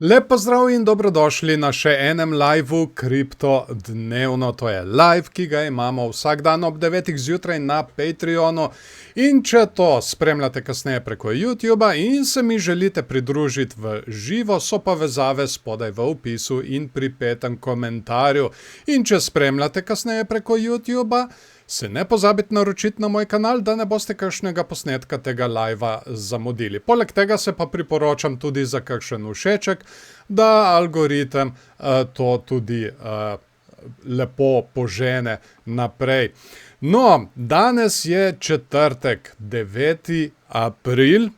Lep pozdrav in dobrodošli na še enem liveu Kripto dnevno. To je live, ki ga imamo vsak dan ob 9 zjutraj na Patreonu. In če to spremljate kasneje preko YouTubea in se mi želite pridružiti v živo, so povezave spodaj v opisu in pri petem komentarju. In če spremljate kasneje preko YouTubea, se ne pozabite naročiti na moj kanal, da ne boste kakšnega posnetka tega livea zamudili. Poleg tega se pa priporočam tudi za kakšen všeček, da algoritem to tudi lepo požene naprej. No, danes je četrtek, 9. april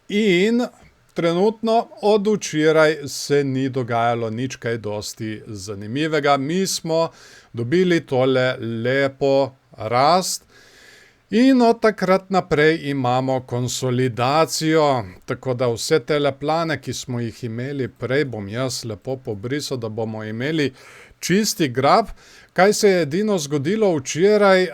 in trenutno od včeraj se ni dogajalo nič kaj dosti zanimivega. Mi smo dobili tole lepo rast in od takrat naprej imamo konsolidacijo. Tako da vse tele plane, ki smo jih imeli prej, bom jaz lepo pobrisal, da bomo imeli čisti graf. Kaj se je edino zgodilo včeraj?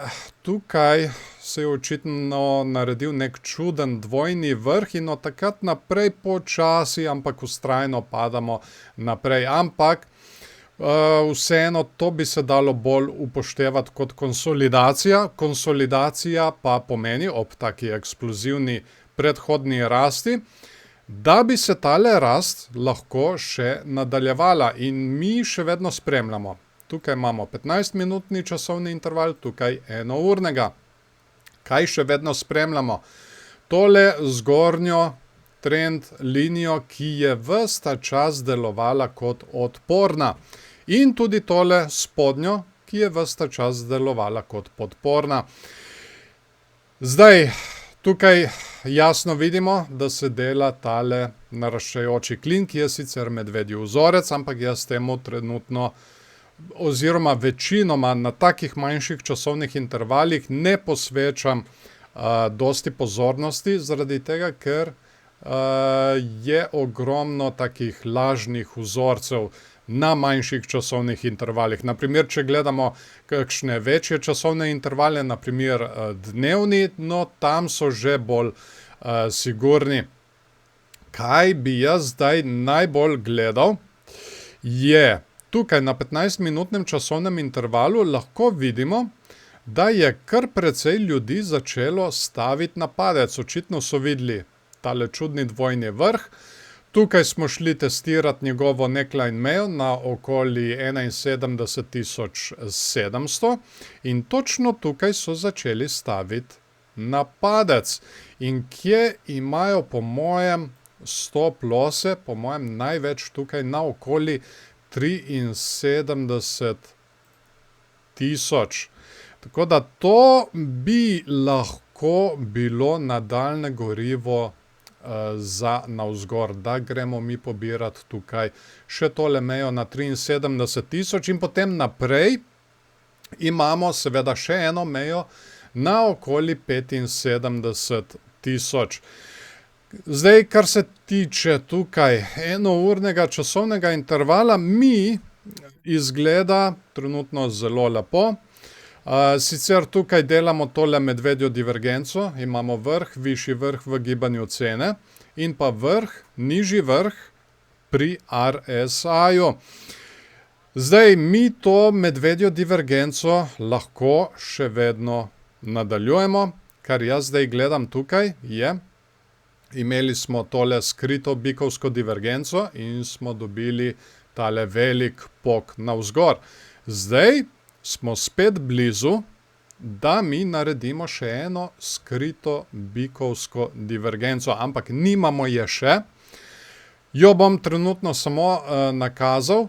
Tukaj se je očitno naredil nek čuden dvojni vrh in od takrat naprej počasi, ampak vztrajno padamo naprej. Ampak vseeno to bi se dalo bolj upoštevati kot konsolidacija. Konsolidacija pa pomeni ob taki eksplozivni predhodni rasti, da bi se tale rast lahko še nadaljevala in mi še vedno spremljamo. Tukaj imamo 15-minutni časovni interval, tukaj enournega. Kaj še vedno spremljamo? Tole zgornjo trend linijo, ki je ves ta čas delovala kot odporna. In tudi tole spodnjo, ki je ves ta čas delovala kot podporna. Zdaj, tukaj jasno vidimo, da se dela tale naraščajoči klin, ki je sicer medvedji vzorec, ampak jaz temu trenutno oziroma večinoma na takih manjših časovnih intervalih ne posvečam dosti pozornosti, zaradi tega, ker je ogromno takih lažnih vzorcev na manjših časovnih intervalih. Naprimer, če gledamo kakšne večje časovne intervale, naprimer dnevni, no tam so že bolj sigurni. Kaj bi jaz zdaj najbolj gledal, je tukaj na 15-minutnem časovnem intervalu lahko vidimo, da je kar precej ljudi začelo staviti na padec. Očitno so videli tale čudni dvojni vrh. Tukaj smo šli testirati njegovo neckline mejo na okoli 71.700 in točno tukaj so začeli staviti na padec. In kje imajo po mojem stop losse, po mojem največ tukaj na okoli 73.000. Tako da to bi lahko bilo nadaljne gorivo za navzgor, da gremo mi pobirati tukaj še tole mejo na 73.000 in potem naprej imamo seveda še eno mejo na okoli 75.000. Zdaj, kar se tiče tukaj enournega časovnega intervala, mi izgleda trenutno zelo lepo. Sicer tukaj delamo tole medvedjo divergenco, imamo vrh, višji vrh v gibanju cene in pa vrh, nižji vrh pri RSI-ju. Zdaj, mi to medvedjo divergenco lahko še vedno nadaljujemo. Kar jaz zdaj gledam tukaj je, imeli smo tole skrito bikovsko divergenco in smo dobili tale velik pok navzgor. Zdaj smo spet blizu, da mi naredimo še eno skrito bikovsko divergenco, ampak nimamo je še. Jo bom trenutno samo nakazal.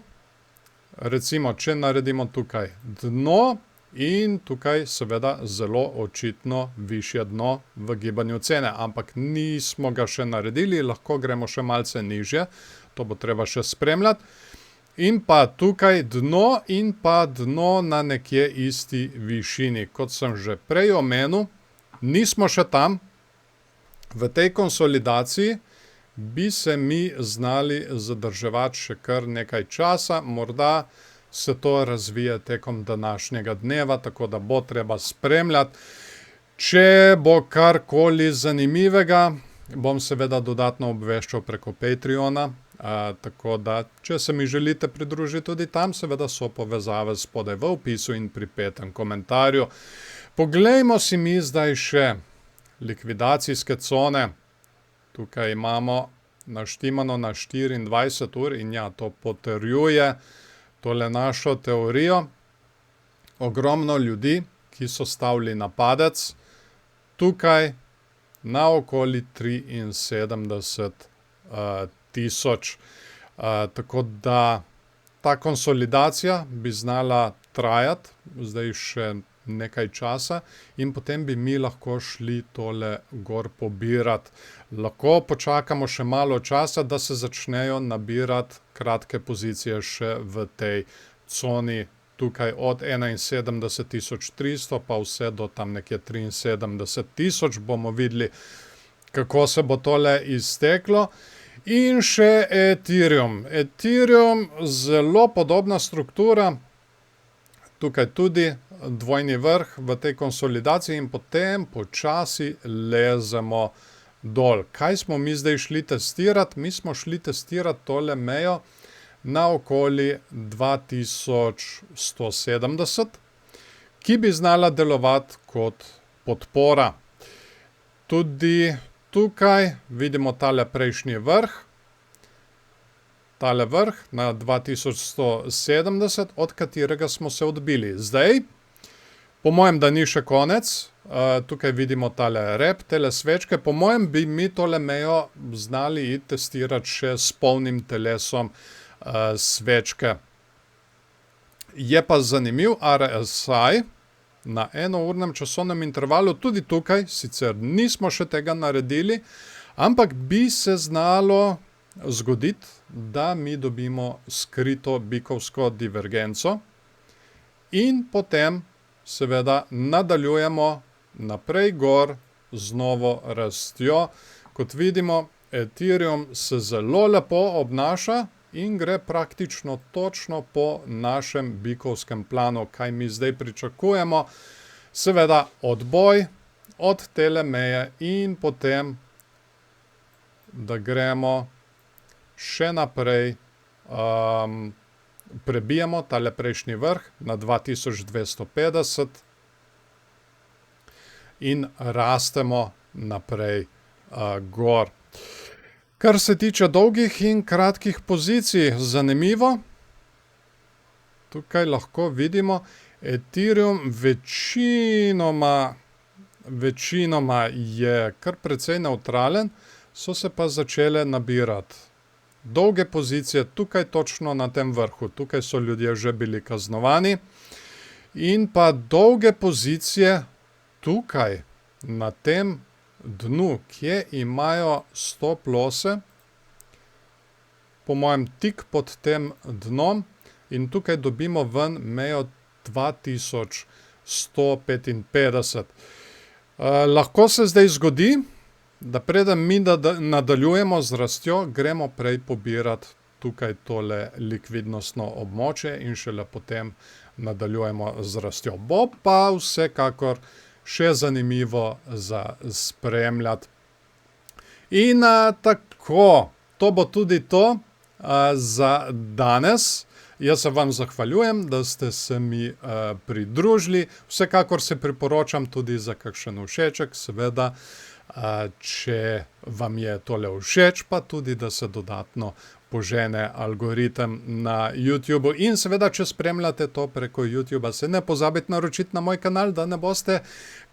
Recimo, če naredimo tukaj dno in tukaj seveda zelo očitno višje dno v gibanju cene, ampak nismo ga še naredili, lahko gremo še malce nižje, to bo treba še spremljati. In pa tukaj dno in pa dno na nekje isti višini. Kot sem že prej omenil, nismo še tam. V tej konsolidaciji bi se mi znali zadrževati še kar nekaj časa. Morda se to razvije tekom današnjega dneva, tako da bo treba spremljati. Če bo karkoli zanimivega, bom seveda dodatno obveščal preko Patreona Tako da, če se mi želite pridružiti tudi tam, seveda so povezave spodaj v opisu in pripetem komentarju. Poglejmo si mi zdaj še likvidacijske cone. Tukaj imamo naštimano na 24 ur in ja, to potrjuje tole našo teorijo. Ogromno ljudi, ki so stavili na padec, tukaj na okoli 73 tisoč. Tako da ta konsolidacija bi znala trajati zdaj še nekaj časa in potem bi mi lahko šli tole gor pobirati. Lahko počakamo še malo časa, da se začnejo nabirati kratke pozicije še v tej coni. Tukaj od 71.300 pa vse do tam nekje 73.000 bomo videli, kako se bo tole izteklo. In še Ethereum. Ethereum, zelo podobna struktura. Tukaj tudi dvojni vrh v tej konsolidaciji in potem počasi lezemo dol. Kaj smo mi zdaj šli testirati? Mi smo šli testirati tole mejo na okoli 2170, ki bi znala delovati kot podpora. Tudi tukaj vidimo tale prejšnji vrh. Tale vrh na 2170, od katerega smo se odbili. Zdaj, po mojem, da ni še konec, tukaj vidimo tale rep, tele svečke. Po mojem bi mi tole mejo znali testirati še s polnim telesom svečke. Je pa zanimiv RSI na enournem časovnem intervalu, tudi tukaj, sicer nismo še tega naredili, ampak bi se znalo zgoditi, da mi dobimo skrito bikovsko divergenco in potem seveda nadaljujemo naprej gor z novo rastjo. Kot vidimo, Ethereum se zelo lepo obnaša in gre praktično točno po našem bikovskem planu, kaj mi zdaj pričakujemo. Seveda odboj od tele meje in potem, da gremo še naprej, prebijemo tale prejšnji vrh na 2250 in rastemo naprej gor. Kar se tiče dolgih in kratkih pozicij, zanimivo, tukaj lahko vidimo, Ethereum večinoma je kar precej nevtralen, so se pa začele nabirati dolge pozicije tukaj točno na tem vrhu. Tukaj so ljudje že bili kaznovani. In pa dolge pozicije tukaj na tem dnu, kje imajo stop losse, po mojem tik pod tem dnom, in tukaj dobimo ven mejo 2155. Lahko se zdaj zgodi, da preden mi nadaljujemo z rastjo, gremo prej pobirati tukaj tole likvidnostno območje in šele potem nadaljujemo z rastjo. Bo pa vsekakor še zanimivo za spremljati. In tako, to bo tudi to za danes. Jaz se vam zahvaljujem, da ste se mi pridružili. Vsekakor se priporočam tudi za kakšen všeček, seveda, če vam je tole všeč, pa tudi, da se dodatno požene algoritem na YouTubeu. In seveda, če spremljate to preko YouTubea, se ne pozabite naročiti na moj kanal, da ne boste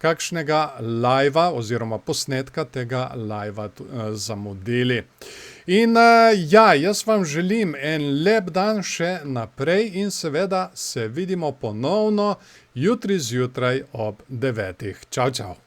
kakšnega live-a oziroma posnetka tega live-a zamudili. In ja, jaz vam želim en lep dan še naprej in seveda se vidimo ponovno jutri zjutraj ob 9. Čau, čau.